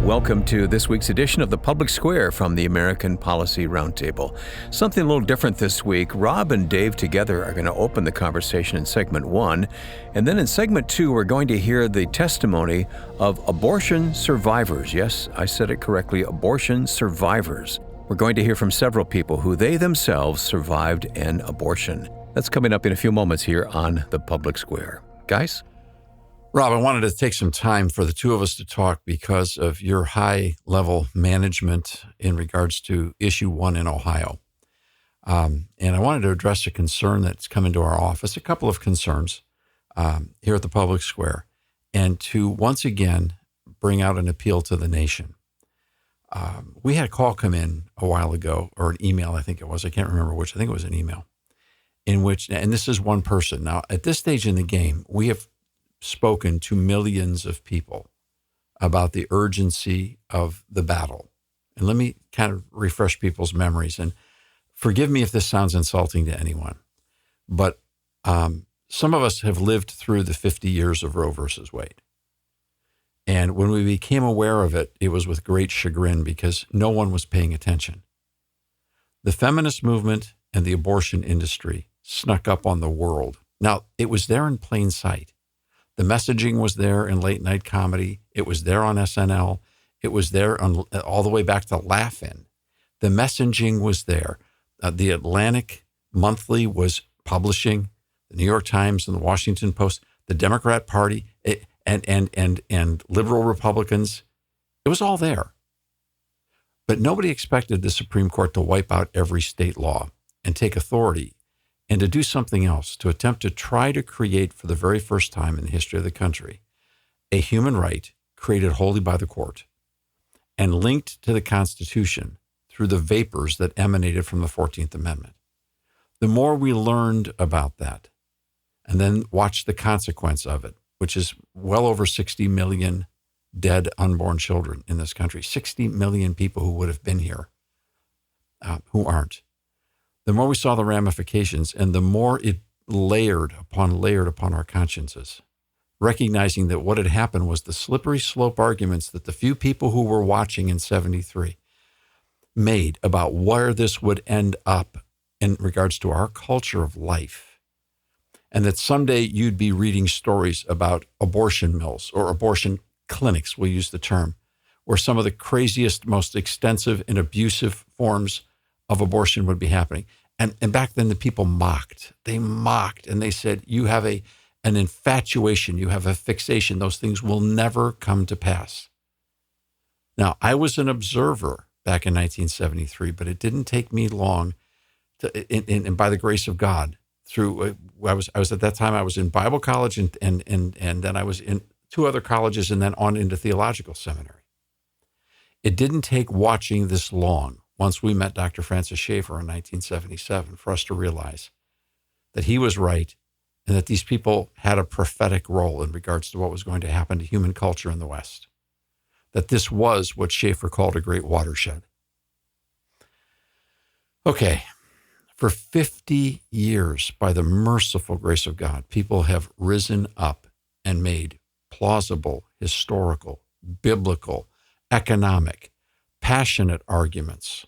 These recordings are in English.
Welcome to this week's edition of the Public Square from the American Policy Roundtable. Something a little different this week. Rob and Dave together are going to open the conversation in segment 1. And then in segment 2, we're going to hear the testimony of abortion survivors. Yes, I said it correctly, abortion survivors. We're going to hear from several people who they themselves survived an abortion. That's coming up in a few moments here on the Public Square. Guys? Rob, I wanted to take some time for the two of us to talk because of your high-level management in regards to Issue 1 in Ohio. And I wanted to address a concern that's come into our office, a couple of concerns here at the Public Square, and to once again bring out an appeal to the nation. We had a call come in a while ago, or an email, I think it was. I can't remember which. I think it was an email, in which, and this is one person. Now, at this stage in the game, we have spoken to millions of people about the urgency of the battle. And let me kind of refresh people's memories. And forgive me if this sounds insulting to anyone, but some of us have lived through the 50 years of Roe versus Wade. And when we became aware of it, it was with great chagrin because no one was paying attention. The feminist movement and the abortion industry snuck up on the world. Now, it was there in plain sight. The messaging was there in late night comedy. It was there on SNL. It was there on, all the way back to Laugh-In. The messaging was there. The Atlantic Monthly was publishing, the New York Times and the Washington Post, the Democrat Party, and liberal Republicans. It was all there. But nobody expected the Supreme Court to wipe out every state law and take authority and to do something else, to attempt to try to create for the very first time in the history of the country, a human right created wholly by the court and linked to the Constitution through the vapors that emanated from the 14th Amendment. The more we learned about that and then watched the consequence of it, which is well over 60 million dead unborn children in this country, 60 million people who would have been here, who aren't. The more we saw the ramifications and the more it layered upon our consciences, recognizing that what had happened was the slippery slope arguments that the few people who were watching in 73 made about where this would end up in regards to our culture of life. And that someday you'd be reading stories about abortion mills or abortion clinics, we'll use the term, where some of the craziest, most extensive and abusive forms of abortion would be happening. And back then the people mocked. They mocked and they said, you have an infatuation, you have a fixation. Those things will never come to pass. Now, I was an observer back in 1973, but it didn't take me long and by the grace of God, through I was at that time I was in Bible college and then I was in 2 other colleges and then on into theological seminary. It didn't take watching this long, once we met Dr. Francis Schaeffer in 1977, for us to realize that he was right and that these people had a prophetic role in regards to what was going to happen to human culture in the West. That this was what Schaeffer called a great watershed. Okay, for 50 years, by the merciful grace of God, people have risen up and made plausible, historical, biblical, economic, passionate arguments,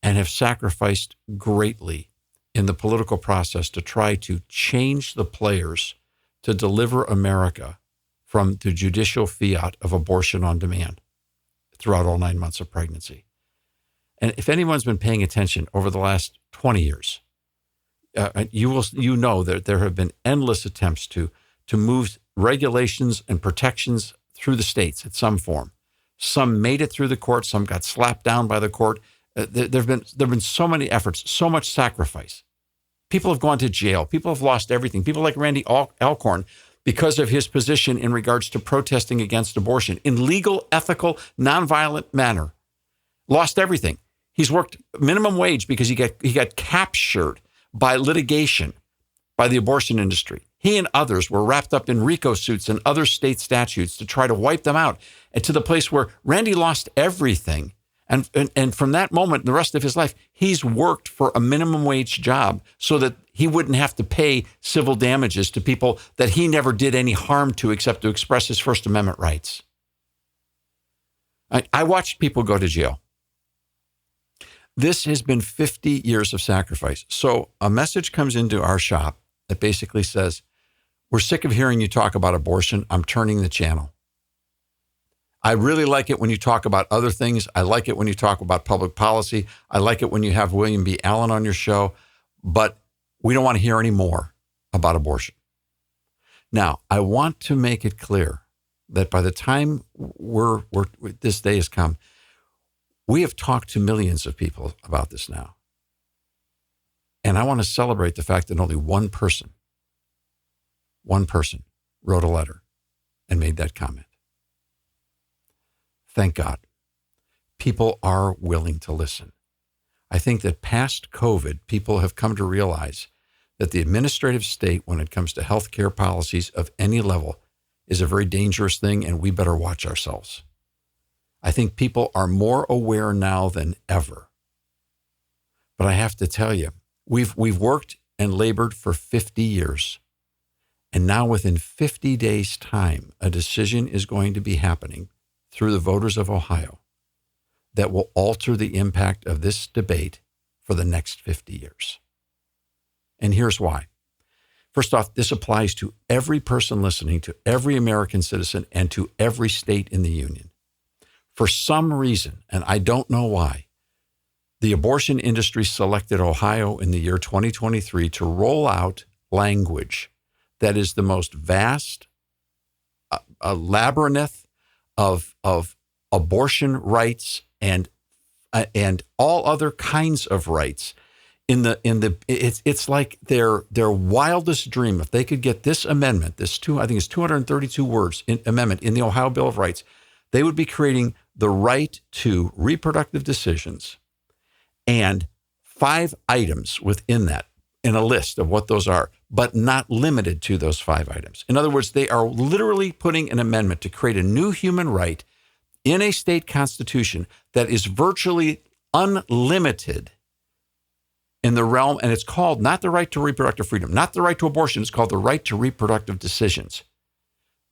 and have sacrificed greatly in the political process to try to change the players to deliver America from the judicial fiat of abortion on demand throughout all 9 months of pregnancy. And if anyone's been paying attention over the last 20 years, you know that there have been endless attempts to move regulations and protections through the states in some form. Some made it through the court. Some got slapped down by the court. There have been so many efforts, so much sacrifice. People have gone to jail. People have lost everything. People like Randy Alcorn, because of his position in regards to protesting against abortion in legal, ethical, nonviolent manner, lost everything. He's worked minimum wage because he got captured by litigation by the abortion industry. He and others were wrapped up in RICO suits and other state statutes to try to wipe them out, and to the place where Randy lost everything. And from that moment, the rest of his life, he's worked for a minimum wage job so that he wouldn't have to pay civil damages to people that he never did any harm to except to express his First Amendment rights. I watched people go to jail. This has been 50 years of sacrifice. So a message comes into our shop that basically says, we're sick of hearing you talk about abortion. I'm turning the channel. I really like it when you talk about other things. I like it when you talk about public policy. I like it when you have William B. Allen on your show, but we don't want to hear any more about abortion. Now, I want to make it clear that by the time this day has come, we have talked to millions of people about this now. And I want to celebrate the fact that only one person wrote a letter and made that comment. Thank God. People are willing to listen. I think that past COVID, people have come to realize that the administrative state, when it comes to healthcare policies of any level, is a very dangerous thing, and we better watch ourselves. I think people are more aware now than ever. But I have to tell you, we've worked and labored for 50 years. And now within 50 days' time, a decision is going to be happening through the voters of Ohio that will alter the impact of this debate for the next 50 years. And here's why. First off, this applies to every person listening, to every American citizen, and to every state in the union. For some reason, and I don't know why, the abortion industry selected Ohio in the year 2023 to roll out language that is the most vast a labyrinth of abortion rights and all other kinds of rights. It's like their wildest dream. If they could get this amendment, I think it's 232 words amendment in the Ohio Bill of Rights, they would be creating the right to reproductive decisions and 5 items within that in a list of what those are, but not limited to those 5 items. In other words, they are literally putting an amendment to create a new human right in a state constitution that is virtually unlimited in the realm, and it's called not the right to reproductive freedom, not the right to abortion, it's called the right to reproductive decisions.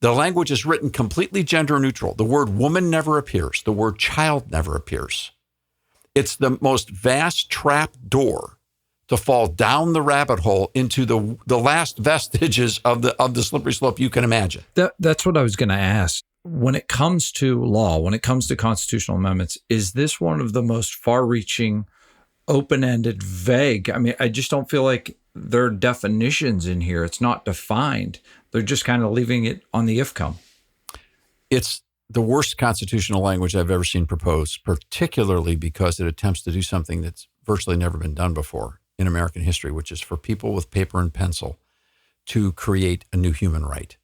The language is written completely gender neutral. The word woman never appears. The word child never appears. It's the most vast trap door to fall down the rabbit hole into the last vestiges of the slippery slope you can imagine. That's what I was going to ask. When it comes to law, when it comes to constitutional amendments, is this one of the most far-reaching, open-ended, vague? I mean, I just don't feel like there are definitions in here. It's not defined. They're just kind of leaving it on the if-come. It's the worst constitutional language I've ever seen proposed, particularly because it attempts to do something that's virtually never been done before in American history, which is for people with paper and pencil to create a new human right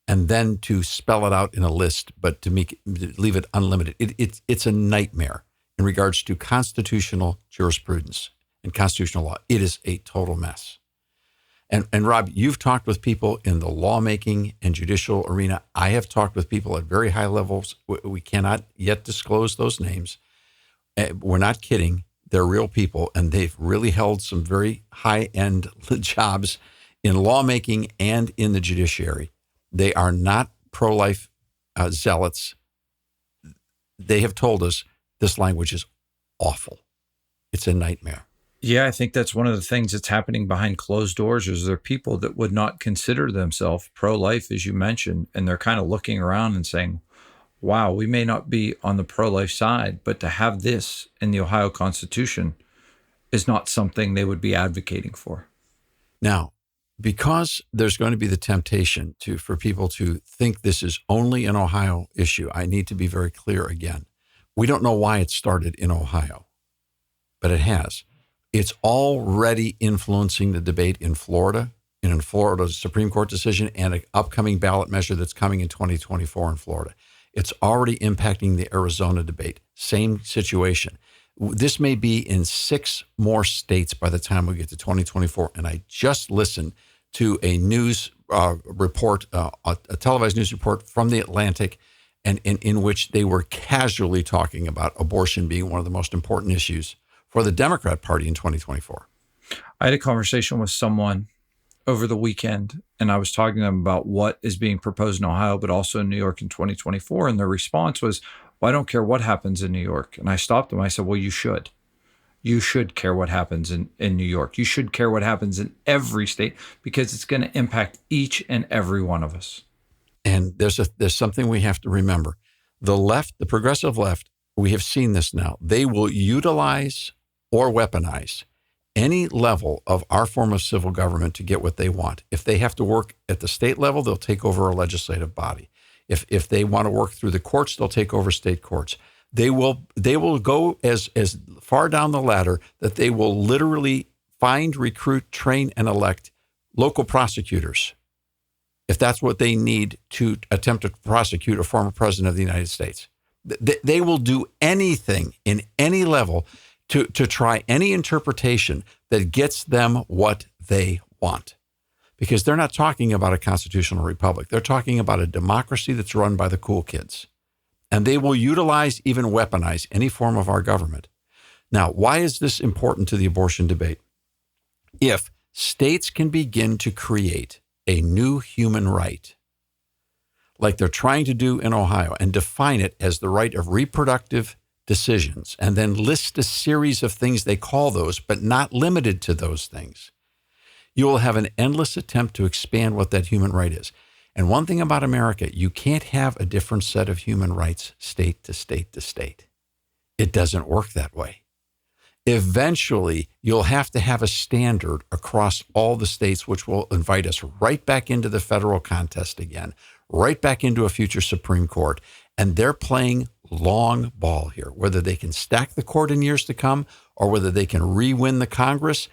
and then to spell it out in a list, but to leave it unlimited. It's a nightmare in regards to constitutional jurisprudence and constitutional law. It is a total mess. And Rob, you've talked with people in the lawmaking and judicial arena. I have talked with people at very high levels. We cannot yet disclose those names. We're not kidding. They're real people, and they've really held some very high-end jobs in lawmaking and in the judiciary. They are not pro-life zealots. They have told us this language is awful. It's a nightmare. Yeah, I think that's one of the things that's happening behind closed doors is there are people that would not consider themselves pro-life, as you mentioned, and they're kind of looking around and saying, wow, we may not be on the pro-life side, but to have this in the Ohio Constitution is not something they would be advocating for. Now, because there's going to be the temptation for people to think this is only an Ohio issue, I need to be very clear again. We don't know why it started in Ohio, but it has. It's already influencing the debate in Florida, and in Florida's Supreme Court decision and an upcoming ballot measure that's coming in 2024 in Florida. It's already impacting the Arizona debate. Same situation. This may be in 6 more states by the time we get to 2024. And I just listened to a news report, a televised news report from The Atlantic, and in which they were casually talking about abortion being one of the most important issues for the Democrat Party in 2024. I had a conversation with someone over the weekend, and I was talking to them about what is being proposed in Ohio, but also in New York in 2024. And their response was, well, I don't care what happens in New York. And I stopped them. I said, well, you should. You should care what happens in New York. You should care what happens in every state, because it's going to impact each and every one of us. And there's something we have to remember. The left, the progressive left, we have seen this now. They will utilize or weaponize any level of our form of civil government to get what they want. If they have to work at the state level, they'll take over a legislative body. If they want to work through the courts, they'll take over state courts. They will go as far down the ladder that they will literally find, recruit, train, and elect local prosecutors, if that's what they need to attempt to prosecute a former president of the United States. They will do anything in any level to try any interpretation that gets them what they want. Because they're not talking about a constitutional republic. They're talking about a democracy that's run by the cool kids. And they will utilize, even weaponize, any form of our government. Now, why is this important to the abortion debate? If states can begin to create a new human right, like they're trying to do in Ohio, and define it as the right of reproductive decisions, and then list a series of things they call those, but not limited to those things, you will have an endless attempt to expand what that human right is. And one thing about America, you can't have a different set of human rights state to state to state. It doesn't work that way. Eventually, you'll have to have a standard across all the states, which will invite us right back into the federal contest again, right back into a future Supreme Court. And they're playing long ball here, whether they can stack the court in years to come or whether they can re-win the Congress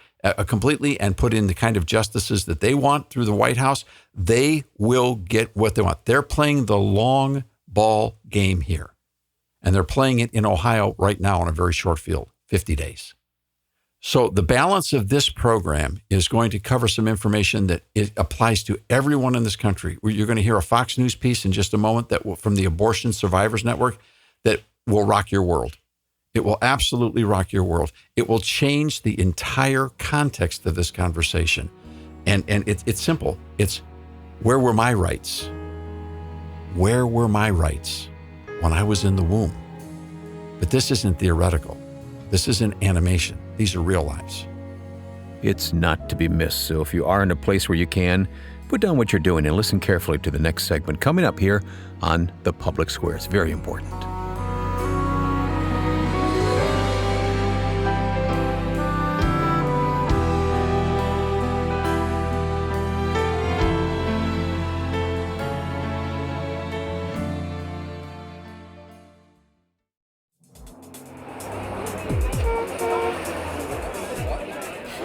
completely and put in the kind of justices that they want through the White House. They will get what they want. They're playing the long ball game here. And they're playing it in Ohio right now on a very short field, 50 days. So the balance of this program is going to cover some information that it applies to everyone in this country. You're going to hear a Fox News piece in just a moment from the Abortion Survivors Network that will rock your world. It will absolutely rock your world. It will change the entire context of this conversation. And it's simple. It's, where were my rights? Where were my rights when I was in the womb? But this isn't theoretical. This isn't animation. These are real lives. It's not to be missed, so if you are in a place where you can, put down what you're doing and listen carefully to the next segment coming up here on The Public Square. It's very important.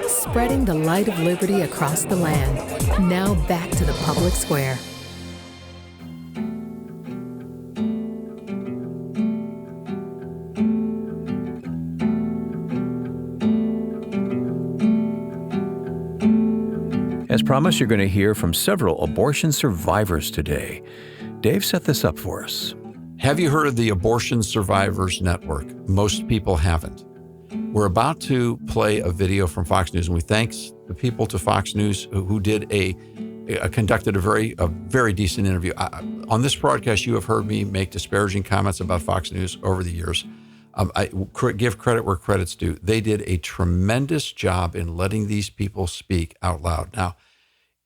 Spreading the light of liberty across the land. Now back to the public square. As promised, you're going to hear from several abortion survivors today. Dave set this up for us. Have you heard of the Abortion Survivors Network? Most people haven't. We're about to play a video from Fox News, and we thank the people to Fox News who did conducted a very decent interview. On this broadcast, you have heard me make disparaging comments about Fox News over the years. I give credit where credit's due. They did a tremendous job in letting these people speak out loud. Now,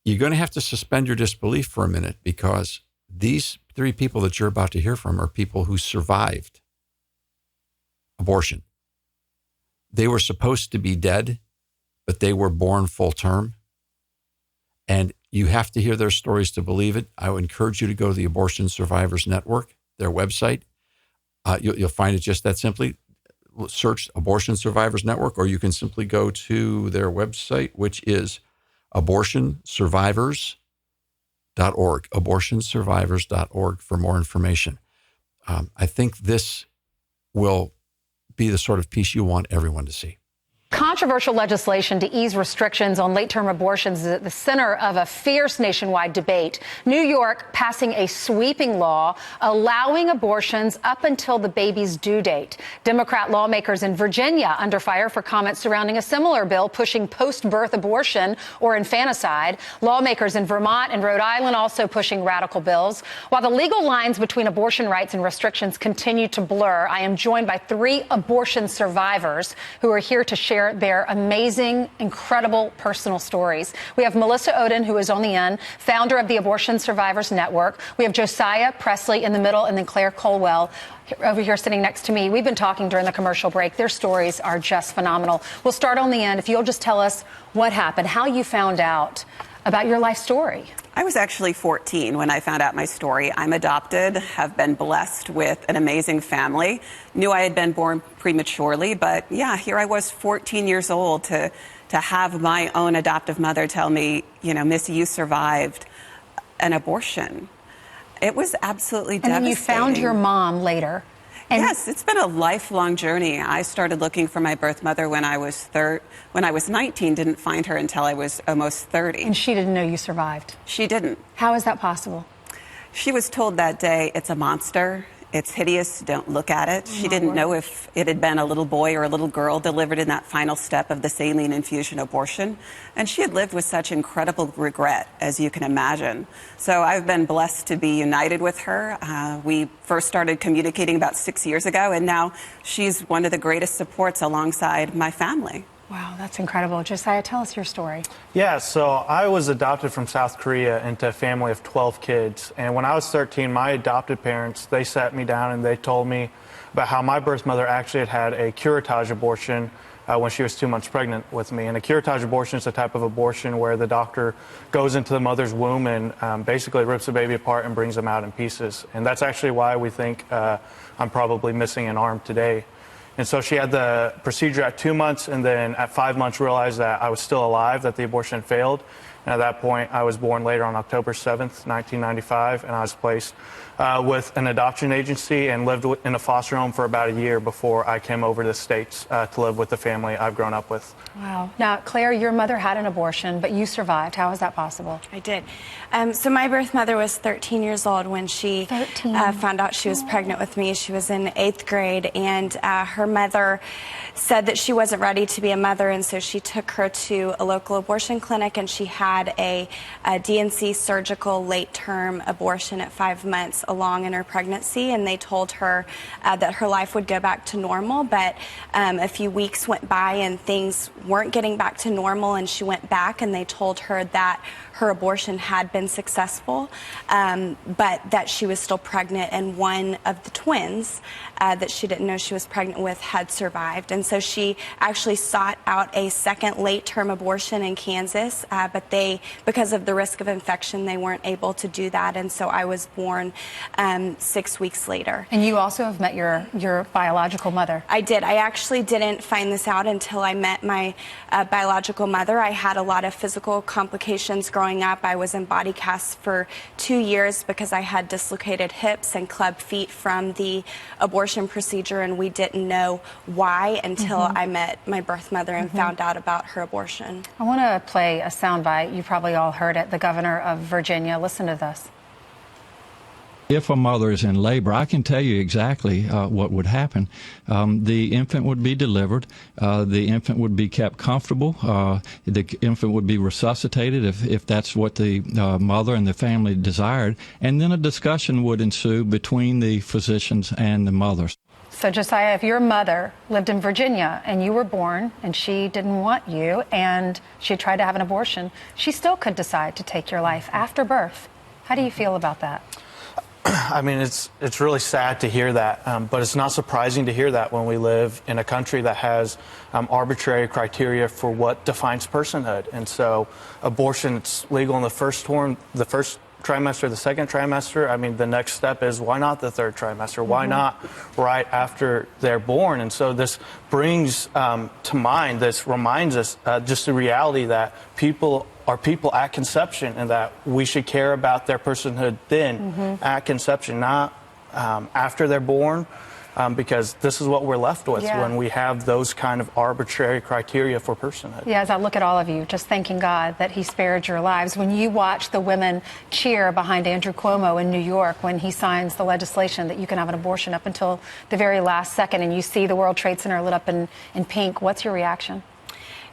you're going to have to suspend your disbelief for a minute, because these three people that you're about to hear from are people who survived abortion. They were supposed to be dead, but they were born full term. And you have to hear their stories to believe it. I would encourage you to go to the Abortion Survivors Network, their website. You'll find it just that simply. Search Abortion Survivors Network, or you can simply go to their website, which is abortionsurvivors.org, abortionsurvivors.org for more information. I think this will be the sort of piece you want everyone to see. Controversial legislation to ease restrictions on late-term abortions is at the center of a fierce nationwide debate. New York passing a sweeping law allowing abortions up until the baby's due date. Democrat lawmakers in Virginia under fire for comments surrounding a similar bill pushing post-birth abortion or infanticide. Lawmakers in Vermont and Rhode Island also pushing radical bills. While the legal lines between abortion rights and restrictions continue to blur, I am joined by 3 abortion survivors who are here to share their amazing, incredible personal stories. We have Melissa Oden, who is on the end, founder of the Abortion Survivors Network. We have Josiah Presley in the middle, and then Claire Colwell over here sitting next to me. We've been talking during the commercial break. Their stories are just phenomenal. We'll start on the end. If you'll just tell us what happened, how you found out about your life story. I was actually 14 when I found out my story. I'm adopted, have been blessed with an amazing family. Knew I had been born prematurely, but yeah, here I was 14 years old to have my own adoptive mother tell me, you know, Missy, you survived an abortion. It was absolutely devastating. And then you found your mom later. And yes, it's been a lifelong journey. I started looking for my birth mother when I was 19, didn't find her until I was almost 30. And she didn't know you survived. She didn't. How is that possible? She was told that day, it's a monster, it's hideous, don't look at it. She didn't know if it had been a little boy or a little girl delivered in that final step of the saline infusion abortion. And she had lived with such incredible regret, as you can imagine. So I've been blessed to be united with her. We first started communicating about 6 years ago, and now she's one of the greatest supports alongside my family. Wow, that's incredible. Josiah, tell us your story. Yeah, so I was adopted from South Korea into a family of 12 kids. And when I was 13, my adopted parents, they sat me down and they told me about how my birth mother actually had a curettage abortion when she was 2 months pregnant with me. And a curettage abortion is a type of abortion where the doctor goes into the mother's womb and basically rips the baby apart and brings them out in pieces. And that's actually why we think I'm probably missing an arm today. And so she had the procedure at 2 months, and then at 5 months realized that I was still alive, that the abortion failed. And at that point, I was born later on October 7th, 1995, and I was placed with an adoption agency and lived in a foster home for about a year before I came over to the States to live with the family I've grown up with. Wow. Now, Claire, your mother had an abortion, but you survived. How is that possible? I did. So my birth mother was 13 years old when she found out she was pregnant with me. She was in 8th grade, and her mother said that she wasn't ready to be a mother, and so she took her to a local abortion clinic, and she had a DNC surgical late-term abortion at 5 months along in her pregnancy, and they told her that her life would go back to normal, but a few weeks went by and things weren't getting back to normal, and she went back and they told her that her abortion had been successful, but that she was still pregnant, and one of the twins that she didn't know she was pregnant with had survived. And so she actually sought out a second late-term abortion in Kansas, but because of the risk of infection, they weren't able to do that. And so I was born 6 weeks later. And you also have met your biological mother. I did. I actually didn't find this out until I met my biological mother. I had a lot of physical complications growing up. I was in body casts for 2 years because I had dislocated hips and club feet from the abortion procedure, and we didn't know why until I met my birth mother and found out about her abortion. I want to play a soundbite. You probably all heard it. The governor of Virginia. Listen to this. If a mother is in labor, I can tell you exactly what would happen. The infant would be delivered. The infant would be kept comfortable. The infant would be resuscitated if that's what the mother and the family desired. And then a discussion would ensue between the physicians and the mothers. So, Josiah, if your mother lived in Virginia and you were born and she didn't want you and she tried to have an abortion, she still could decide to take your life after birth. How do you feel about that? I mean, it's really sad to hear that, but it's not surprising to hear that when we live in a country that has arbitrary criteria for what defines personhood. And so abortion's legal in the first trimester, the second trimester. I mean, the next step is, why not the third trimester? Why not right after they're born? And so this brings to mind, this reminds us just the reality that people are people at conception, and that we should care about their personhood then at conception, not after they're born. because this is what we're left with Yeah. when we have those kind of arbitrary criteria for personhood. Yeah, as I look at all of you, just thanking God that he spared your lives. When you watch the women cheer behind Andrew Cuomo in New York when he signs the legislation that you can have an abortion up until the very last second, and you see the World Trade Center lit up in pink, what's your reaction?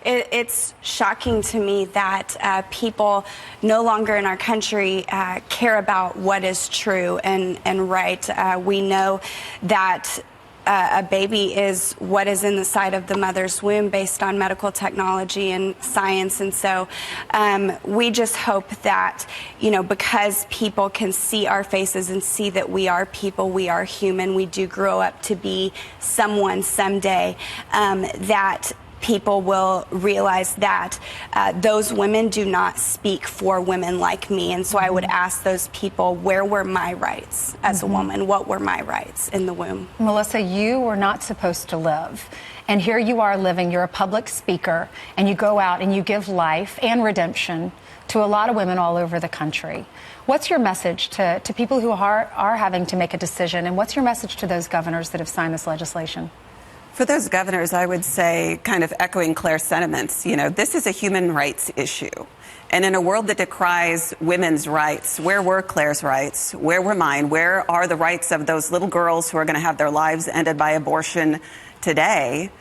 It's shocking to me that people no longer in our country care about what is true and right. We know that a baby is what is in the side of the mother's womb based on medical technology and science. And so we just hope that, because people can see our faces and see that we are people, we are human, we do grow up to be someone someday, that people will realize that those women do not speak for women like me. And so I would ask those people, where were my rights as a woman? What were my rights in the womb? Melissa, you were not supposed to live. And here you are living. You're a public speaker, and you go out and you give life and redemption to a lot of women all over the country. What's your message to people who are having to make a decision? And what's your message to those governors that have signed this legislation? For those governors, I would say, kind of echoing Claire's sentiments, this is a human rights issue. And in a world that decries women's rights, where were Claire's rights? Where were mine? Where are the rights of those little girls who are going to have their lives ended by abortion today?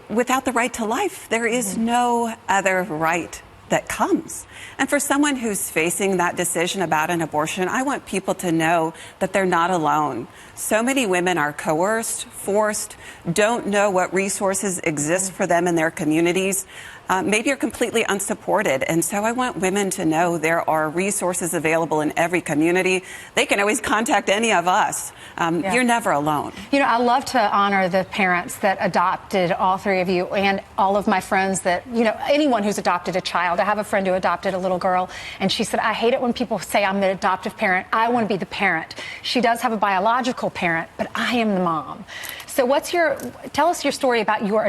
Without the right to life, there is no other right that comes. And for someone who's facing that decision about an abortion, I want people to know that they're not alone. So many women are coerced, forced, don't know what resources exist for them in their communities. Maybe you're completely unsupported. And so I want women to know there are resources available in every community. They can always contact any of us. You're never alone. I love to honor the parents that adopted, all three of you, and all of my friends that, anyone who's adopted a child. I have a friend who adopted a little girl, and she said, I hate it when people say I'm the adoptive parent. I want to be the parent. She does have a biological parent, but I am the mom. So tell us your story about your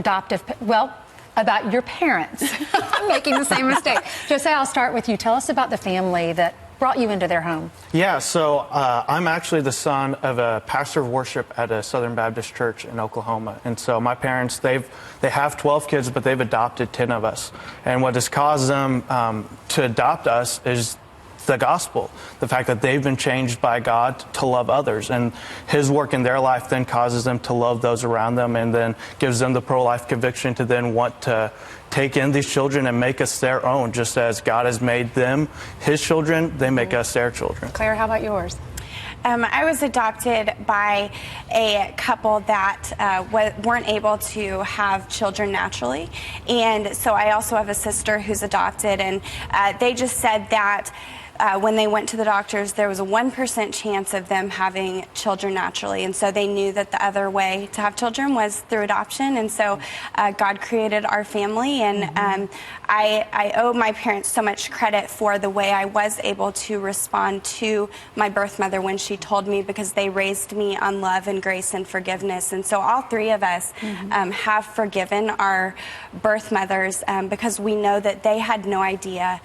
about your parents. I'm making the same mistake. Jose, I'll start with you. Tell us about the family that brought you into their home. Yeah, so I'm actually the son of a pastor of worship at a Southern Baptist church in Oklahoma. And so my parents, they have 12 kids, but they've adopted 10 of us. And what has caused them to adopt us is the gospel, the fact that they've been changed by God to love others, and his work in their life then causes them to love those around them, and then gives them the pro-life conviction to then want to take in these children and make us their own. Just as God has made them his children, they make us their children. Claire, how about yours? I was adopted by a couple that weren't able to have children naturally. And so I also have a sister who's adopted, and they just said that when they went to the doctors, there was a 1% chance of them having children naturally. And so they knew that the other way to have children was through adoption. And so God created our family. And I owe my parents so much credit for the way I was able to respond to my birth mother when she told me, because they raised me on love and grace and forgiveness. And so all three of us have forgiven our birth mothers because we know that they had no idea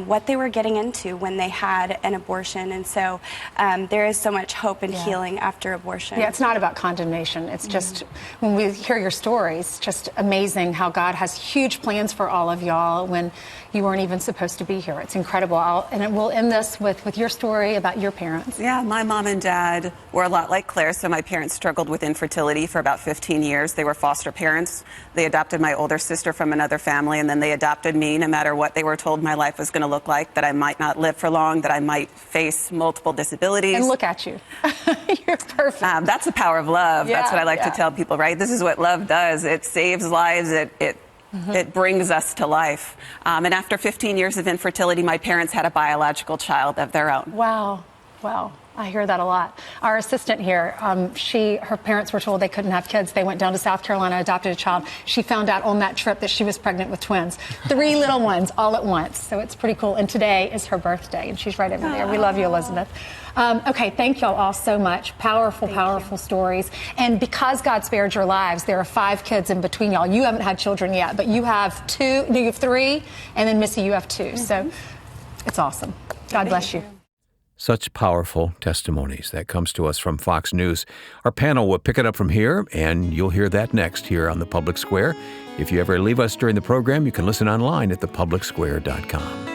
what they were getting into when they had an abortion. And so there is so much hope and healing after abortion. Yeah, it's not about condemnation. It's just, when we hear your stories, just amazing how God has huge plans for all of y'all when you weren't even supposed to be here. It's incredible. And we'll end this with your story about your parents. Yeah, my mom and dad were a lot like Claire. So my parents struggled with infertility for about 15 years. They were foster parents. They adopted my older sister from another family, and then they adopted me no matter what they were told my life was going to look like, that I might not live for long, that I might face multiple disabilities. And look at you. You're perfect. That's the power of love. Yeah, that's what I like to tell people, right? This is what love does. It saves lives. It brings us to life. And after 15 years of infertility, my parents had a biological child of their own. Wow. Wow. I hear that a lot. Our assistant here, her parents were told they couldn't have kids. They went down to South Carolina, adopted a child. She found out on that trip that she was pregnant with twins. 3 little ones all at once. So it's pretty cool. And today is her birthday, and she's right over there. We love you, Elizabeth. Okay, thank y'all all so much. Powerful stories. And because God spared your lives, there are 5 kids in between y'all. You haven't had children yet, but you have 2, you have 3, and then Missy, you have 2. So it's awesome. God bless you. Such powerful testimonies. That comes to us from Fox News. Our panel will pick it up from here, and you'll hear that next here on The Public Square. If you ever leave us during the program, you can listen online at thepublicsquare.com.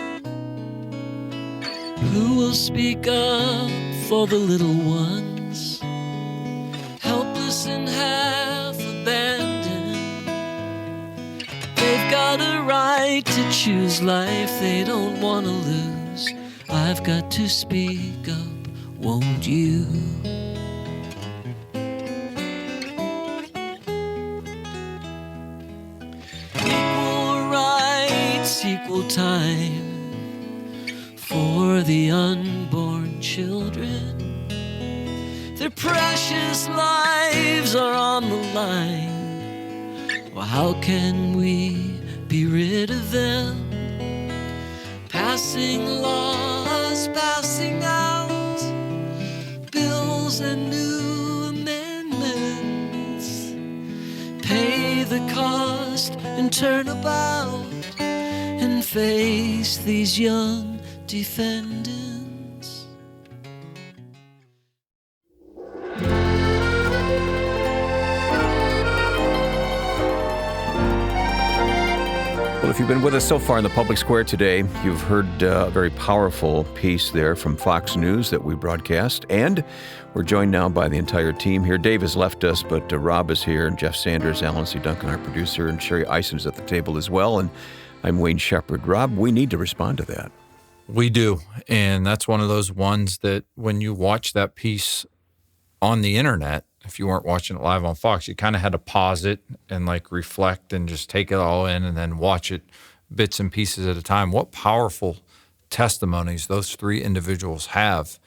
Who will speak up for the little ones, helpless and half abandoned? They've got a right to choose life they don't want to lose. I've got to speak up, won't you? Equal rights, equal time for the unborn children. Their precious lives are on the line. Well, how can we be rid of them? Passing laws, passing out bills and new amendments. Pay the cost and turn about and face these young defendants. Well, if you've been with us so far in the Public Square today, you've heard a very powerful piece there from Fox News that we broadcast. And we're joined now by the entire team here. Dave has left us, but Rob is here, and Jeff Sanders, Alan C. Duncan, our producer, and Sherry Eisen is at the table as well. And I'm Wayne Shepherd. Rob, we need to respond to that. We do. And that's one of those ones that when you watch that piece on the internet, if you weren't watching it live on Fox, you kind of had to pause it and like reflect and just take it all in and then watch it bits and pieces at a time. What powerful testimonies those three individuals have,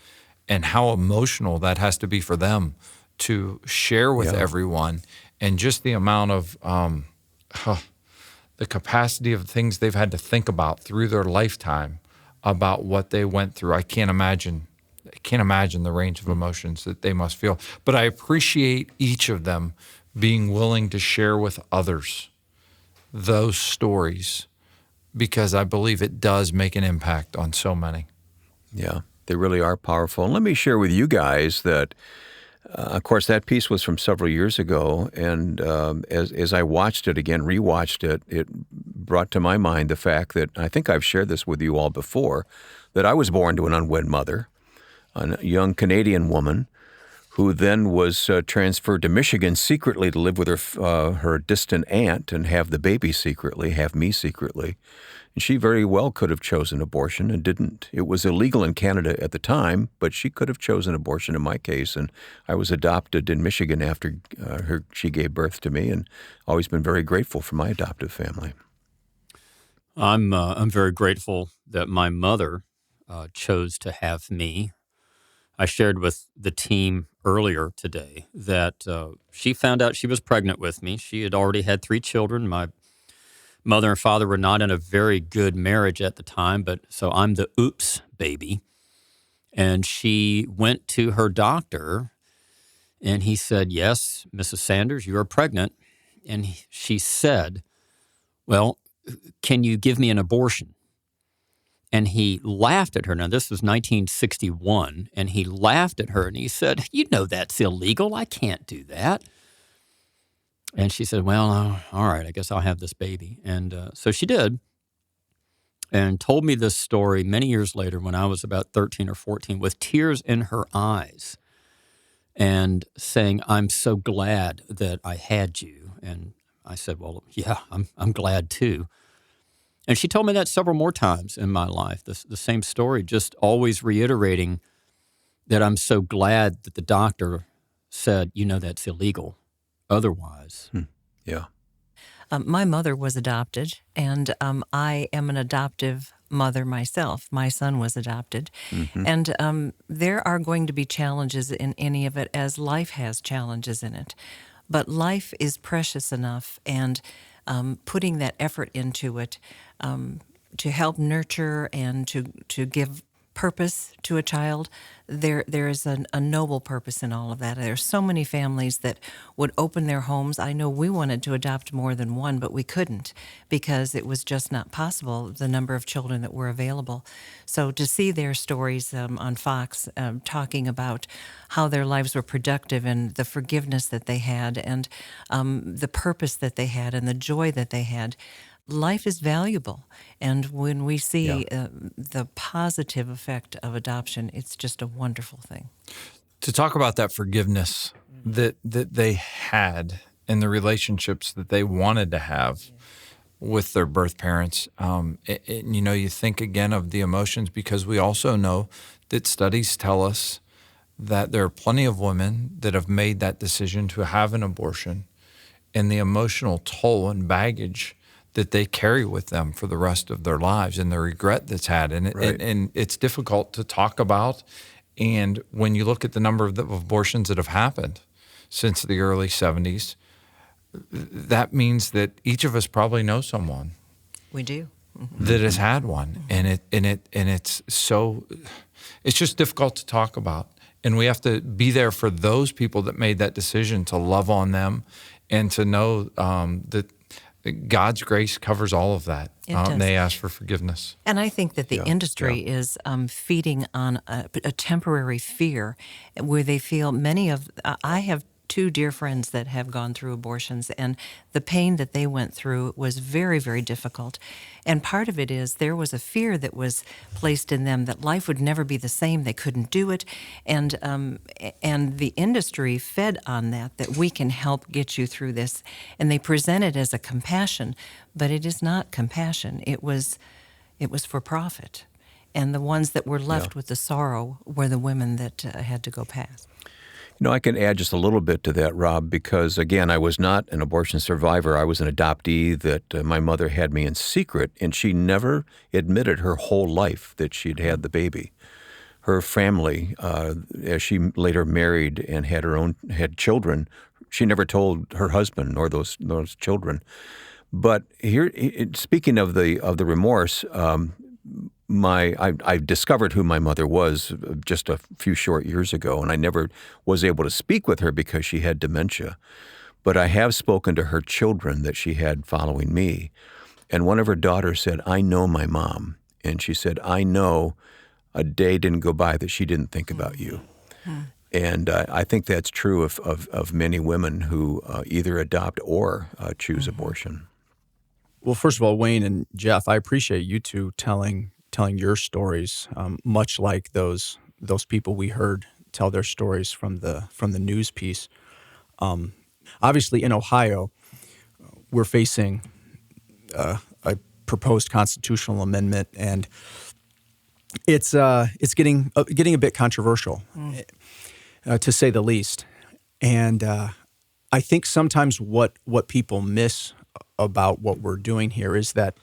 and how emotional that has to be for them to share with everyone, and just the amount of the capacity of things they've had to think about through their lifetime about what they went through. I can't imagine the range of emotions that they must feel. But I appreciate each of them being willing to share with others those stories, because I believe it does make an impact on so many. Yeah, they really are powerful. And let me share with you guys that, of course, that piece was from several years ago. And as I watched it again, rewatched it, it brought to my mind the fact that, I think I've shared this with you all before, that I was born to an unwed mother, a young Canadian woman who then was transferred to Michigan secretly to live with her distant aunt and have the baby secretly, have me secretly. And she very well could have chosen abortion and didn't. It was illegal in Canada at the time, but she could have chosen abortion in my case. And I was adopted in Michigan after she gave birth to me, and always been very grateful for my adoptive family. I'm very grateful that my mother chose to have me. I shared with the team earlier today that she found out she was pregnant with me. She had already had 3 children. My mother and father were not in a very good marriage at the time, but so I'm the oops baby. And she went to her doctor, and he said, "Yes, Mrs. Sanders, you are pregnant." And she said, "Well, can you give me an abortion?" And he laughed at her. Now, this was 1961, and he laughed at her, and he said, "You know that's illegal. I can't do that." And she said, "Well, all right, I guess I'll have this baby." And so she did, and told me this story many years later when I was about 13 or 14 with tears in her eyes and saying, "I'm so glad that I had you." And I said, "Well, yeah, I'm glad too." And she told me that several more times in my life, the same story, just always reiterating that I'm so glad that the doctor said, "You know, that's illegal otherwise." Yeah. My mother was adopted, and I am an adoptive mother myself. My son was adopted. Mm-hmm. And there are going to be challenges in any of it, as life has challenges in it. But life is precious enough, and putting that effort into it to help nurture and to give purpose to a child, there is a noble purpose in all of that. There's so many families that would open their homes. I know we wanted to adopt more than one, but we couldn't because it was just not possible, the number of children that were available. So to see their stories on Fox talking about how their lives were productive and the forgiveness that they had and the purpose that they had and the joy that they had, life is valuable. And when we see the positive effect of adoption, it's just a wonderful thing. To talk about that forgiveness that they had and the relationships that they wanted to have with their birth parents, you think again of the emotions, because we also know that studies tell us that there are plenty of women that have made that decision to have an abortion, and the emotional toll and baggage that they carry with them for the rest of their lives and the regret that's had. And, and it's difficult to talk about. And when you look at the number of abortions that have happened since the early 70s, that means that each of us probably know someone. We do. That has had one. And it's just difficult to talk about. And we have to be there for those people that made that decision, to love on them and to know that God's grace covers all of that. And they ask for forgiveness. And I think that the industry is feeding on a temporary fear where they feel I have two dear friends that have gone through abortions, and the pain that they went through was very, very difficult. And part of it is there was a fear that was placed in them that life would never be the same. They couldn't do it. And the industry fed on that we can help get you through this. And they present it as a compassion, but it is not compassion. It was for profit. And the ones that were left with the sorrow were the women that had to go past. I can add just a little bit to that, Rob, because, again, I was not an abortion survivor. I was an adoptee that my mother had me in secret, and she never admitted her whole life that she'd had the baby. Her family, as she later married and had children, she never told her husband nor those children. But here, speaking of the remorse, I discovered who my mother was just a few short years ago, and I never was able to speak with her because she had dementia. But I have spoken to her children that she had following me. And one of her daughters said, "I know my mom." And she said, "I know a day didn't go by that she didn't think about you." And I think that's true of many women who either adopt or choose abortion. Well, first of all, Wayne and Jeff, I appreciate you two telling your stories, much like those people we heard tell their stories from the news piece. Obviously, in Ohio, we're facing a proposed constitutional amendment, and it's getting a bit controversial, to say the least. And I think sometimes what people miss about what we're doing here is that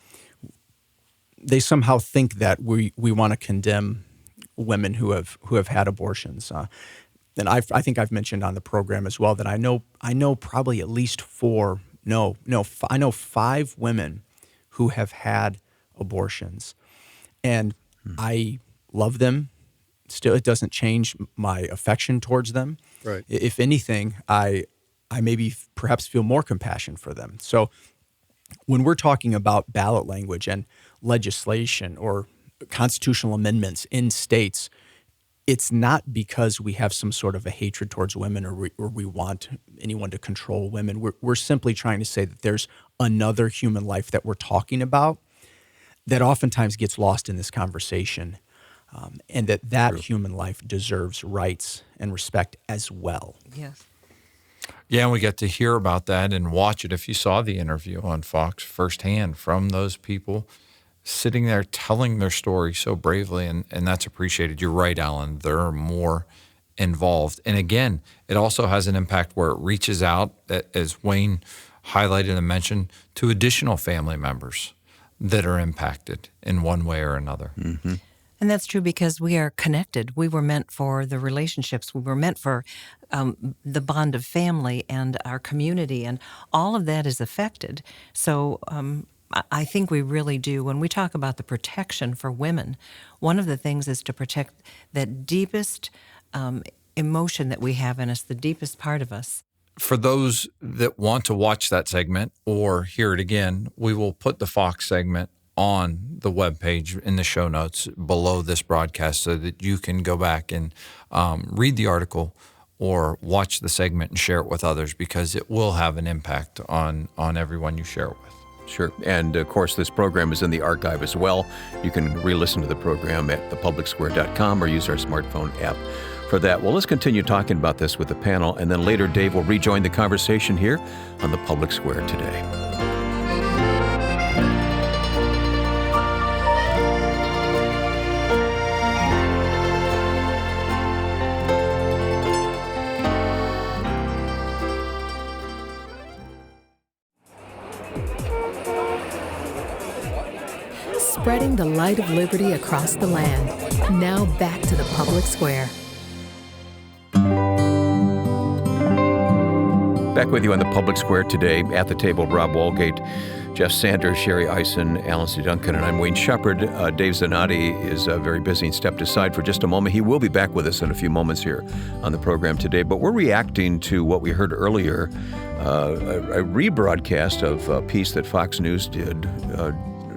they somehow think that we want to condemn women who have had abortions. And I think I've mentioned on the program as well that I know probably at least I know 5 women who have had abortions, and I love them. Still, it doesn't change my affection towards them. Right. If anything, I maybe perhaps feel more compassion for them. So when we're talking about ballot language and legislation or constitutional amendments in states, it's not because we have some sort of a hatred towards women or we want anyone to control women. We're simply trying to say that there's another human life that we're talking about that oftentimes gets lost in this conversation, and that human life deserves rights and respect as well. Yes. Yeah, and we get to hear about that and watch it. If you saw the interview on Fox firsthand from those people sitting there telling their story so bravely, and that's appreciated. You're right, Alan. There are more involved. And again, it also has an impact where it reaches out, as Wayne highlighted and mentioned, to additional family members that are impacted in one way or another. Mm-hmm. And that's true because we are connected. We were meant for the relationships. We were meant for the bond of family and our community, and all of that is affected. So I think we really do. When we talk about the protection for women, one of the things is to protect that deepest emotion that we have in us, the deepest part of us. For those that want to watch that segment or hear it again, we will put the Fox segment on the webpage in the show notes below this broadcast so that you can go back and read the article or watch the segment and share it with others, because it will have an impact on everyone you share it with. Sure. And of course, this program is in the archive as well. You can re-listen to the program at thepublicsquare.com or use our smartphone app for that. Well, let's continue talking about this with the panel, and then later Dave will rejoin the conversation here on the Public Square today. Spreading the light of liberty across the land. Now back to the Public Square. Back with you on the Public Square today. At the table, Rob Walgate, Jeff Sanders, Sherry Eisen, Alan C. Duncan, and I'm Wayne Shepard. Dave Zanotti is very busy and stepped aside for just a moment. He will be back with us in a few moments here on the program today. But we're reacting to what we heard earlier, a rebroadcast of a piece that Fox News did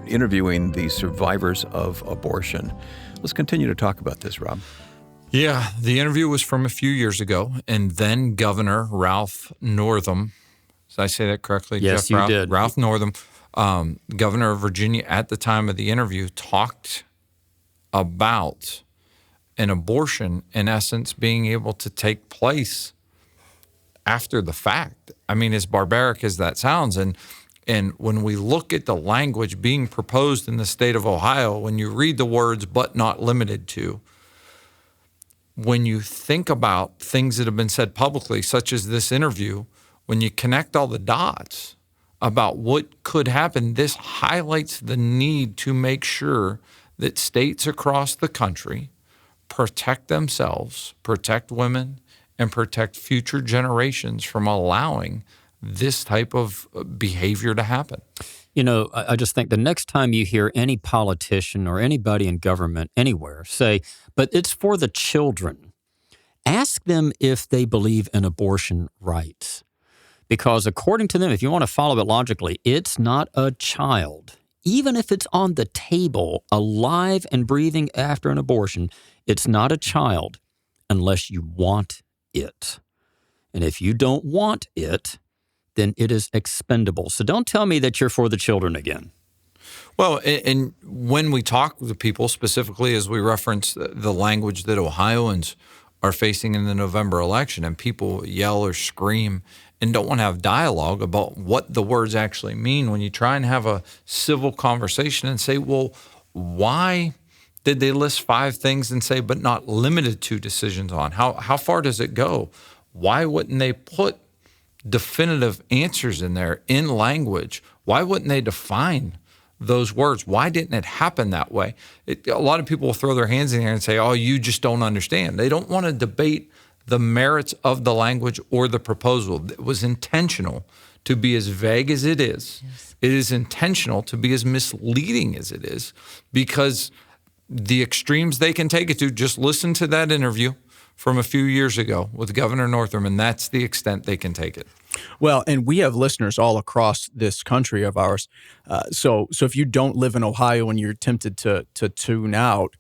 interviewing the survivors of abortion. Let's continue to talk about this, Rob. Yeah, the interview was from a few years ago, and then Governor Ralph Northam, did I say that correctly? Yes, Jeff? you did. Ralph Northam, governor of Virginia at the time of the interview, talked about an abortion, in essence, being able to take place after the fact. I mean, as barbaric as that sounds, and when we look at the language being proposed in the state of Ohio, when you read the words, but not limited to, when you think about things that have been said publicly, such as this interview, when you connect all the dots about what could happen, this highlights the need to make sure that states across the country protect themselves, protect women, and protect future generations from allowing this type of behavior to happen. You know, I just think the next time you hear any politician or anybody in government anywhere say, but it's for the children, ask them if they believe in abortion rights. Because according to them, if you want to follow it logically, it's not a child. Even if it's on the table, alive and breathing after an abortion, it's not a child unless you want it. And if you don't want it, then it is expendable. So don't tell me that you're for the children again. Well, and when we talk with people, specifically as we reference the language that Ohioans are facing in the November election, and people yell or scream and don't want to have dialogue about what the words actually mean, when you try and have a civil conversation and say, well, why did they list 5 things and say, but not limited to decisions on? How far does it go? Why wouldn't they put definitive answers in there in language? Why wouldn't they define those words? Why didn't it happen that way? A lot of people will throw their hands in the air and say, oh, you just don't understand. They don't want to debate the merits of the language or the proposal. It was intentional to be as vague as it is. Yes. It is intentional to be as misleading as it is, because the extremes they can take it to, just listen to that interview from a few years ago with Governor Northam, and that's the extent they can take it. Well, and we have listeners all across this country of ours. So if you don't live in Ohio and you're tempted to tune out,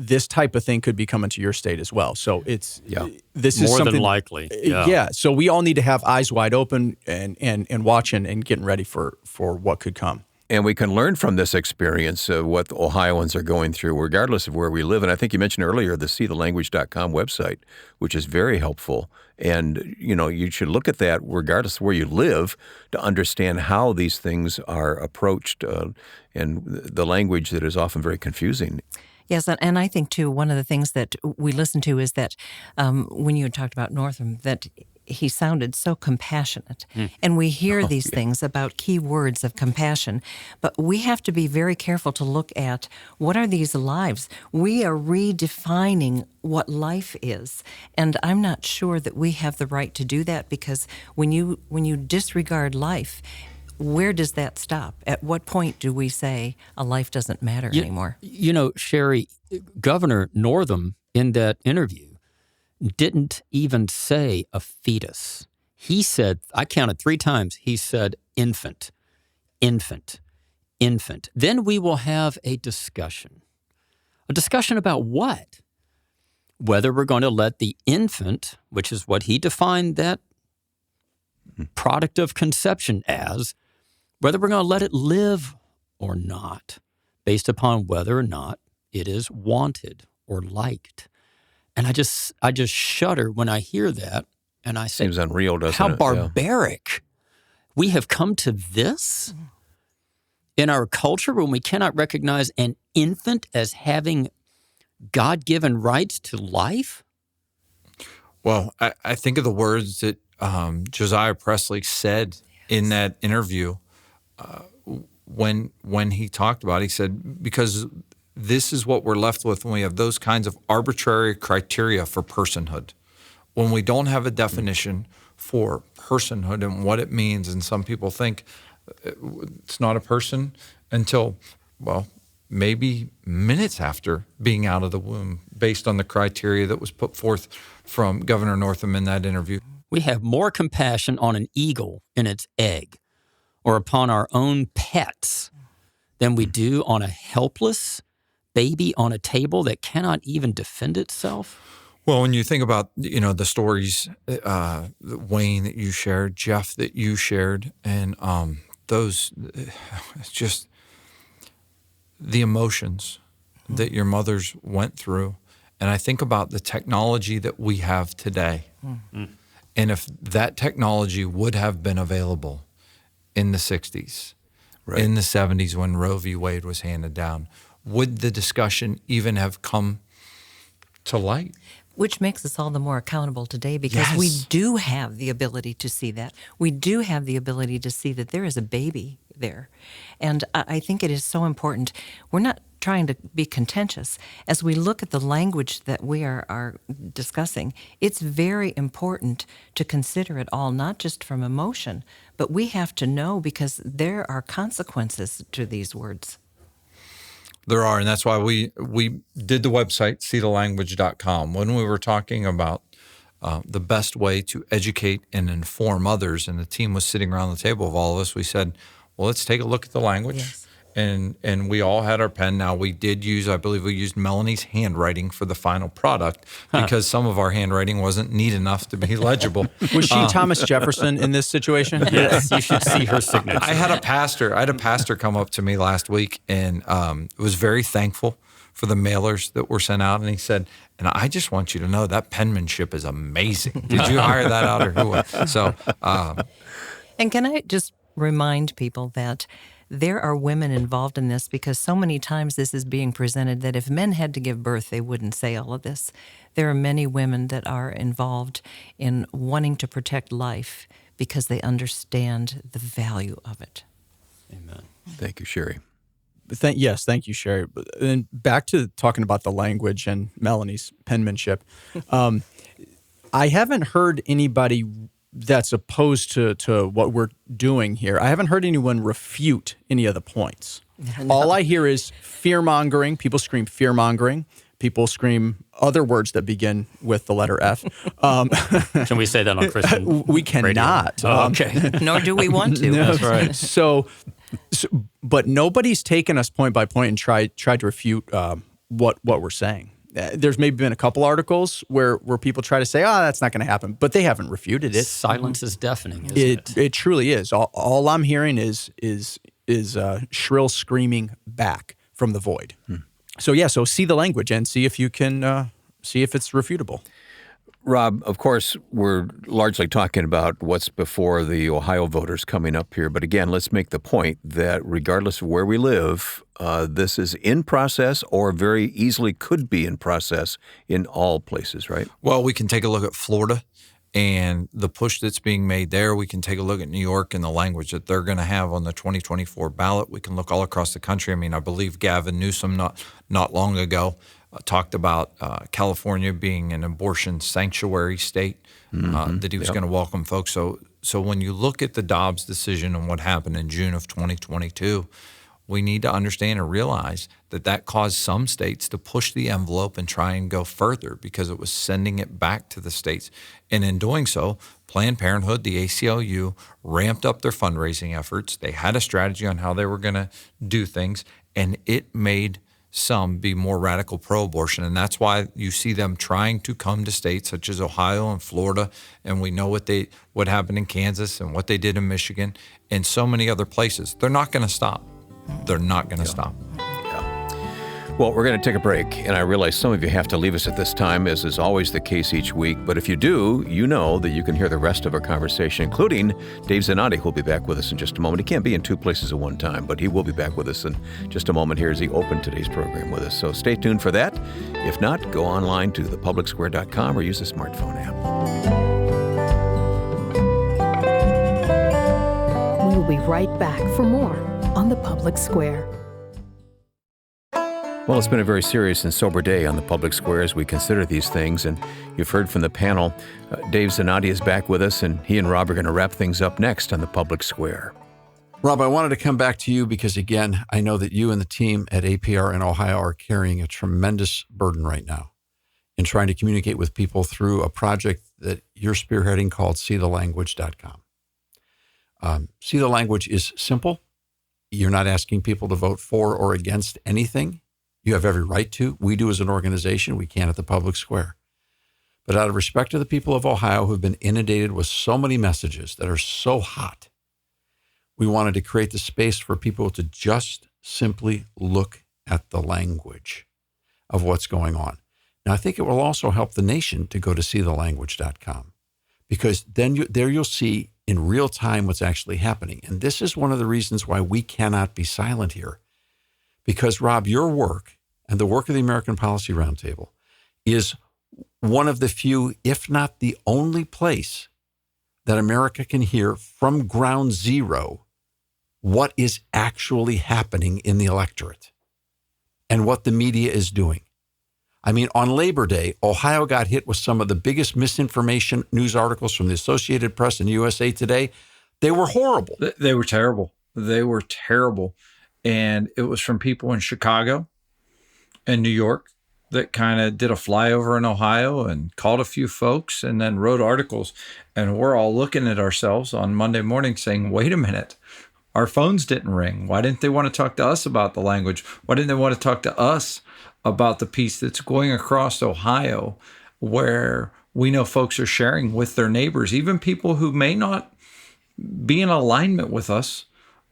this type of thing could be coming to your state as well. So this is more something than likely. Yeah. So we all need to have eyes wide open and watching and getting ready for what could come. And we can learn from this experience of what the Ohioans are going through, regardless of where we live. And I think you mentioned earlier the seethelanguage.com website, which is very helpful. And, you know, you should look at that regardless of where you live to understand how these things are approached and the language that is often very confusing. Yes, and I think, too, one of the things that we listen to is that when you had talked about Northam, that he sounded so compassionate. And we hear these things about key words of compassion, but we have to be very careful to look at what are these lives. We are redefining what life is, and I'm not sure that we have the right to do that, because when you disregard life, where does that stop? At what point do we say a life doesn't matter anymore? You know, Sherry, Governor Northam in that interview didn't even say a fetus. He said, I counted 3 times, he said infant, infant, infant. Then we will have a discussion. A discussion about what? Whether we're going to let the infant, which is what he defined that product of conception as, whether we're going to let it live or not, based upon whether or not it is wanted or liked. And I just shudder when I hear that, and I say, seems unreal, doesn't it? How barbaric. We have come to this in our culture when we cannot recognize an infant as having God-given rights to life? Well, I think of the words that Josiah Presley said in that interview when he talked about it. He said, because this is what we're left with when we have those kinds of arbitrary criteria for personhood. When we don't have a definition for personhood and what it means, and some people think it's not a person until, well, maybe minutes after being out of the womb, based on the criteria that was put forth from Governor Northam in that interview. We have more compassion on an eagle in its egg or upon our own pets than we do on a helpless baby on a table that cannot even defend itself. Well, when you think about, the stories, Wayne, that you shared, Jeff, that you shared, and those, it's just the emotions that your mothers went through. And I think about the technology that we have today. And if that technology would have been available in the 60s, right, in the 70s when Roe v. Wade was handed down, would the discussion even have come to light? Which makes us all the more accountable today, because we do have the ability to see that. We do have the ability to see that there is a baby there. And I think it is so important. We're not trying to be contentious. As we look at the language that we are discussing, it's very important to consider it all, not just from emotion, but we have to know, because there are consequences to these words. There are, and that's why we did the website, seethelanguage.com. When we were talking about the best way to educate and inform others, and the team was sitting around the table of all of us, we said, well, let's take a look at the language. Yes. And we all had our pen. Now, we did use, I believe we used Melanie's handwriting for the final product, because some of our handwriting wasn't neat enough to be legible. Was she Thomas Jefferson in this situation? Yes, you should see her signature. I had a pastor come up to me last week and was very thankful for the mailers that were sent out. And he said, and I just want you to know that penmanship is amazing. Did you hire that out, or who? So, and can I just remind people that there are women involved in this, because so many times this is being presented that if men had to give birth, they wouldn't say all of this. There are many women that are involved in wanting to protect life because they understand the value of it. Amen. Thank you, Sherry. Yes, thank you, Sherry. And back to talking about the language and Melanie's penmanship. I haven't heard anybody that's opposed to what we're doing here. I haven't heard anyone refute any of the points. No. All I hear is fear-mongering. People scream fear-mongering. People scream other words that begin with the letter F. Can we say that on Christian We cannot. Okay. Nor do we want to. No. That's right. So, but nobody's taken us point by point and tried to refute what we're saying. There's maybe been a couple articles where people try to say, that's not going to happen, but they haven't refuted it. Silence is deafening, isn't it? It truly is. All I'm hearing is shrill screaming back from the void. So see the language and see if you can see if it's refutable. Rob, of course, we're largely talking about what's before the Ohio voters coming up here. But again, let's make the point that regardless of where we live, this is in process, or very easily could be in process in all places, right? Well, we can take a look at Florida and the push that's being made there. We can take a look at New York and the language that they're going to have on the 2024 ballot. We can look all across the country. I mean, I believe Gavin Newsom not long ago talked about California being an abortion sanctuary state, that he was going to welcome folks. So So when you look at the Dobbs decision and what happened in June of 2022, we need to understand and realize that that caused some states to push the envelope and try and go further because it was sending it back to the states. And in doing so, Planned Parenthood, the ACLU, ramped up their fundraising efforts. They had a strategy on how they were going to do things, and it made some be more radical pro-abortion. And that's why you see them trying to come to states such as Ohio and Florida. And we know what happened in Kansas and what they did in Michigan and so many other places. They're not going to stop. They're not going to stop. Well, we're going to take a break, and I realize some of you have to leave us at this time, as is always the case each week. But if you do, you know that you can hear the rest of our conversation, including Dave Zanotti, who will be back with us in just a moment. He can't be in two places at one time, but he will be back with us in just a moment here as he opened today's program with us. So stay tuned for that. If not, go online to thepublicsquare.com or use the smartphone app. We will be right back for more on The Public Square. Well, it's been a very serious and sober day on the Public Square as we consider these things, and you've heard from the panel. Dave Zanotti is back with us, and he and Rob are going to wrap things up next on the Public Square. Rob, I wanted to come back to you because, again, I know that you and the team at APR in Ohio are carrying a tremendous burden right now in trying to communicate with people through a project that you're spearheading called SeeTheLanguage.com. See the Language is simple. You're not asking people to vote for or against anything. You have every right to. We do as an organization. We can at the Public Square. But out of respect to the people of Ohio who've been inundated with so many messages that are so hot, we wanted to create the space for people to just simply look at the language of what's going on. Now, I think it will also help the nation to go to SeeTheLanguage.com, because then you'll see in real time what's actually happening. And this is one of the reasons why we cannot be silent here. Because, Rob, your work and the work of the American Policy Roundtable is one of the few, if not the only place that America can hear from ground zero what is actually happening in the electorate and what the media is doing. I mean, on Labor Day, Ohio got hit with some of the biggest misinformation news articles from the Associated Press and USA Today. They were horrible. They were terrible. They were terrible. And it was from people in Chicago and New York that kind of did a flyover in Ohio and called a few folks and then wrote articles. And we're all looking at ourselves on Monday morning saying, wait a minute, our phones didn't ring. Why didn't they want to talk to us about the language? Why didn't they want to talk to us about the piece that's going across Ohio, where we know folks are sharing with their neighbors, even people who may not be in alignment with us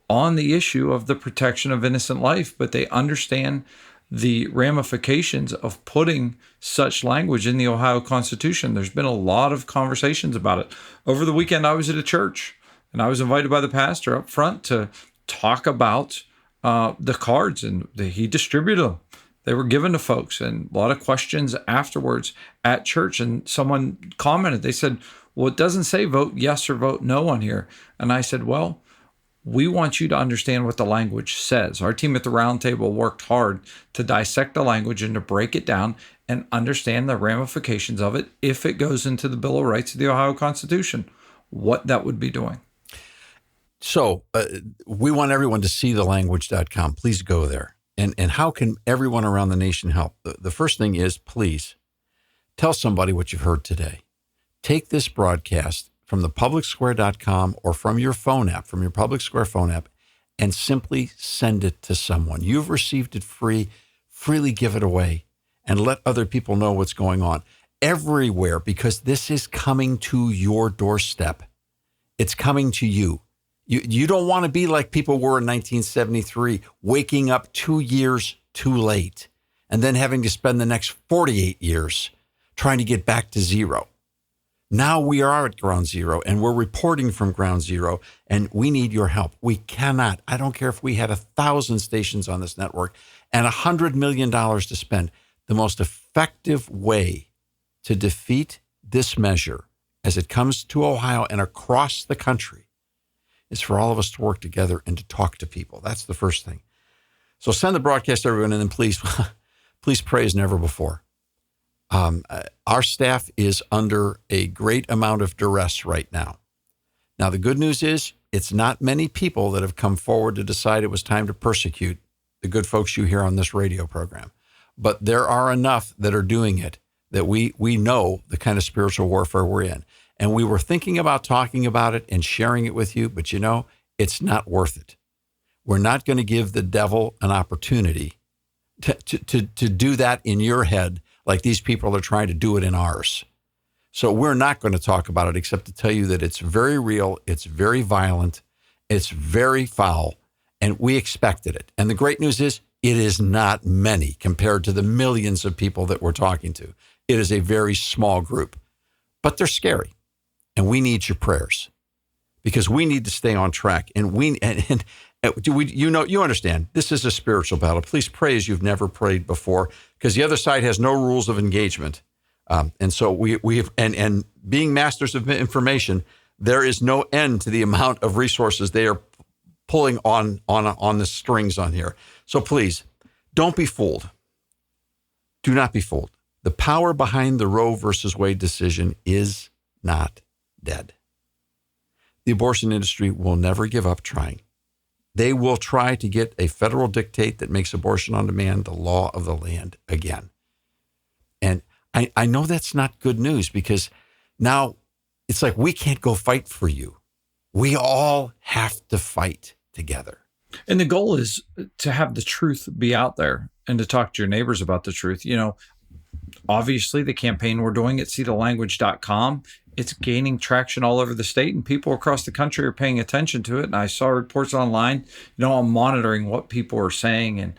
on the issue of the protection of innocent life, but they understand the ramifications of putting such language in the Ohio Constitution. There's been a lot of conversations about it. Over the weekend, I was at a church, and I was invited by the pastor up front to talk about the cards, and he distributed them. They were given to folks, and a lot of questions afterwards at church. And someone commented, they said, well, it doesn't say vote yes or vote no on here. And I said, well, we want you to understand what the language says. Our team at the Roundtable worked hard to dissect the language and to break it down and understand the ramifications of it if it goes into the Bill of Rights of the Ohio Constitution, what that would be doing. So we want everyone to see thelanguage.com. Please go there. And how can everyone around the nation help? The first thing is, please tell somebody what you've heard today. Take this broadcast from thepublicsquare.com or from your phone app, from your Public Square phone app, and simply send it to someone. You've received it free. Freely give it away and let other people know what's going on everywhere, because this is coming to your doorstep. It's coming to you. You don't want to be like people were in 1973, waking up 2 years too late and then having to spend the next 48 years trying to get back to zero. Now we are at ground zero, and we're reporting from ground zero, and we need your help. We cannot, I don't care if we had 1,000 stations on this network and $100 million to spend. The most effective way to defeat this measure as it comes to Ohio and across the country is for all of us to work together and to talk to people. That's the first thing. So send the broadcast to everyone, and then please, please pray as never before. Our staff is under a great amount of duress right now Now, the good news is it's not many people that have come forward to decide it was time to persecute the good folks you hear on this radio program. But there are enough that are doing it that we know the kind of spiritual warfare we're in. And we were thinking about talking about it and sharing it with you, but it's not worth it. We're not going to give the devil an opportunity to do that in your head like these people are trying to do it in ours. So we're not going to talk about it except to tell you that it's very real, it's very violent, it's very foul, and we expected it. And the great news is it is not many compared to the millions of people that we're talking to. It is a very small group, but they're scary. And we need your prayers because we need to stay on track. And you understand, this is a spiritual battle. Please pray as you've never prayed before because the other side has no rules of engagement. And so we have, and being masters of information, there is no end to the amount of resources they are pulling on the strings on here. So please don't be fooled. Do not be fooled. The power behind the Roe versus Wade decision is not dead. The abortion industry will never give up trying. They will try to get a federal dictate that makes abortion on demand the law of the land again. And I know that's not good news because now it's like we can't go fight for you. We all have to fight together. And the goal is to have the truth be out there and to talk to your neighbors about the truth. Obviously, the campaign we're doing at seethelanguage.com, it's gaining traction all over the state, and people across the country are paying attention to it. And I saw reports online. I'm monitoring what people are saying and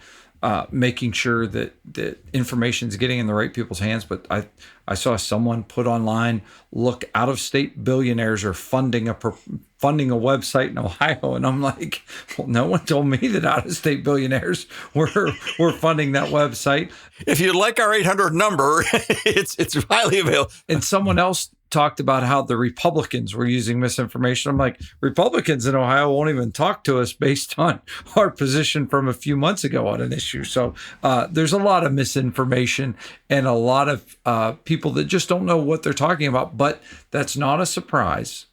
making sure that information is getting in the right people's hands. But I saw someone put online, look, out-of-state billionaires are funding a website in Ohio. And I'm like, well, no one told me that out-of-state billionaires were funding that website. If you'd like our 800 number, it's highly available. And someone else talked about how the Republicans were using misinformation. I'm like, Republicans in Ohio won't even talk to us based on our position from a few months ago on an issue. So there's a lot of misinformation and a lot of people that just don't know what they're talking about. But that's not a surprise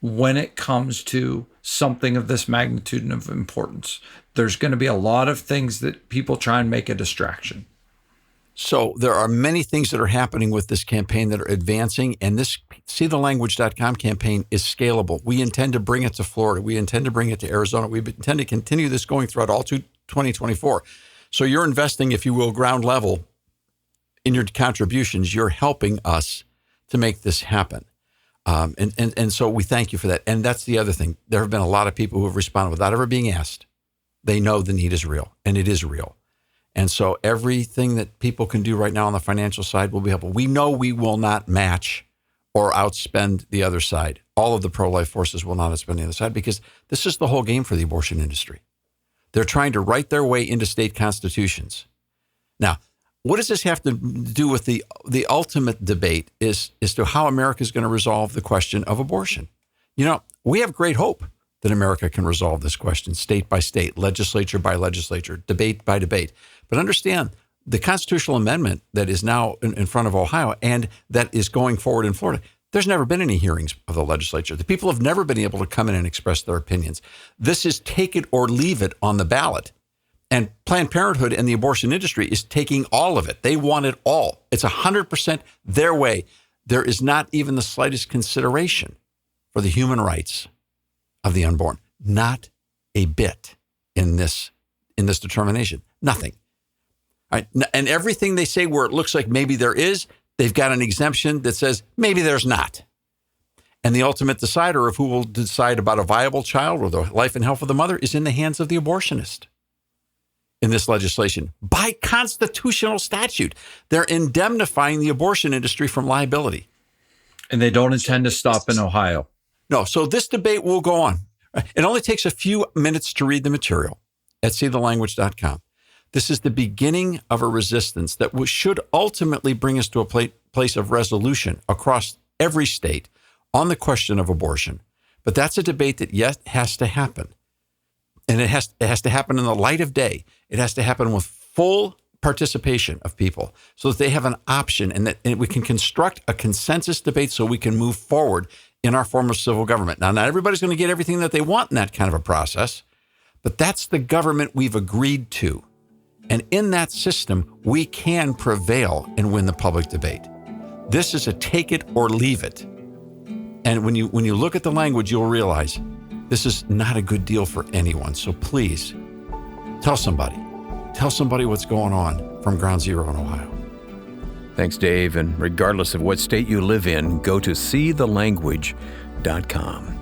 when it comes to something of this magnitude and of importance. There's going to be a lot of things that people try and make a distraction. So there are many things that are happening with this campaign that are advancing, and this seethelanguage.com campaign is scalable. We intend to bring it to Florida. We intend to bring it to Arizona. We intend to continue this going throughout all 2024. So you're investing, if you will, ground level in your contributions. You're helping us to make this happen. And so we thank you for that. And that's the other thing. There have been a lot of people who have responded without ever being asked. They know the need is real, and it is real. And so everything that people can do right now on the financial side will be helpful. We know we will not match or outspend the other side. All of the pro-life forces will not outspend the other side because this is the whole game for the abortion industry. They're trying to write their way into state constitutions. Now, what does this have to do with the ultimate debate is to how America is going to resolve the question of abortion? We have great hope that America can resolve this question state by state, legislature by legislature, debate by debate. But understand, the constitutional amendment that is now in front of Ohio and that is going forward in Florida, there's never been any hearings of the legislature. The people have never been able to come in and express their opinions. This is take it or leave it on the ballot. And Planned Parenthood and the abortion industry is taking all of it. They want it all. It's 100% their way. There is not even the slightest consideration for the human rights of the unborn. Not a bit in this determination. Nothing. All right. And everything they say where it looks like maybe there is, they've got an exemption that says maybe there's not. And the ultimate decider of who will decide about a viable child or the life and health of the mother is in the hands of the abortionist in this legislation. By constitutional statute, they're indemnifying the abortion industry from liability. And they don't intend to stop in Ohio. No, so this debate will go on. It only takes a few minutes to read the material at seethelanguage.com. This is the beginning of a resistance that should ultimately bring us to a place of resolution across every state on the question of abortion. But that's a debate that yet has to happen. And it has to happen in the light of day. It has to happen with full participation of people so that they have an option and that we can construct a consensus debate so we can move forward in our form of civil government. Now, not everybody's going to get everything that they want in that kind of a process, but that's the government we've agreed to. And in that system, we can prevail and win the public debate. This is a take it or leave it. And when you look at the language, you'll realize this is not a good deal for anyone. So please, tell somebody what's going on from Ground Zero in Ohio. Thanks, Dave. And regardless of what state you live in, go to seethelanguage.com.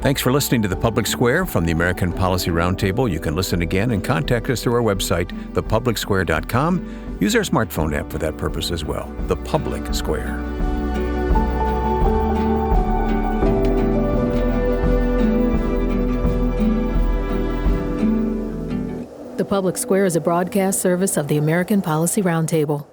Thanks for listening to The Public Square from the American Policy Roundtable. You can listen again and contact us through our website, thepublicsquare.com. Use our smartphone app for that purpose as well, The Public Square. The Public Square is a broadcast service of the American Policy Roundtable.